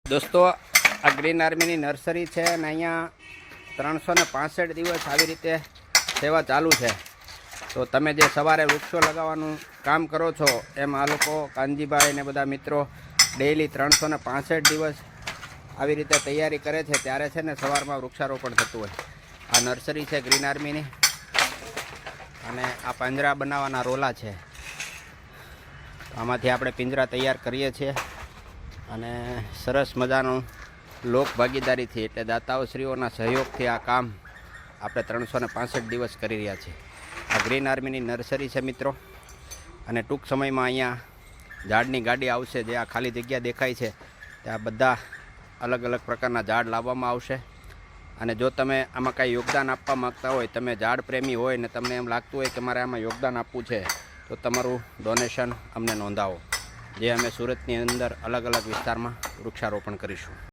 દોસ્તો, આ green આર્મીની nursery છે અને અહીંયા 365 દિવસ આવી રીતે સેવા ચાલુ છે. તો તમે જે સવારે વૃક્ષો લગાવવાનું કામ કરો છો એમ આ લોકો કાનજીભાઈ ને બધા મિત્રો ડેઈલી 365 દિવસ આવી રીતે તૈયારી કરે છે. ત્યારે છે ને સવારમાં વૃક્ષારોપણ થતું હોય. આ નર્સરી છે ગ્રીન આર્મીની અને આ પાંજરા બનાવવાના રોલા છે. આમાંથી આપણે પિંજરા તૈયાર કરીએ છીએ અને સરસ મજાનું લોક ભાગીદારીથી એટલે દાતાઓશ્રીઓના સહયોગથી આ કામ આપણે 365 દિવસ કરી રહ્યા છીએ. આ ગ્રીન આર્મીની નર્સરી છે મિત્રો, અને ટૂંક સમયમાં અહીંયા ઝાડની ગાડી આવશે. જે આ ખાલી જગ્યા દેખાય છે ત્યાં બધા અલગ અલગ પ્રકારના ઝાડ લાવવામાં આવશે. અને જો તમે આમાં કાંઈ યોગદાન આપવા માગતા હોય, તમે ઝાડ પ્રેમી હોય ને તમને એમ લાગતું હોય કે મારે આમાં યોગદાન આપવું છે, તો તમારું ડોનેશન અમને નોંધાવો, જે અમે સુરતની અંદર અલગ અલગ વિસ્તારમાં વૃક્ષારોપણ કરીશું.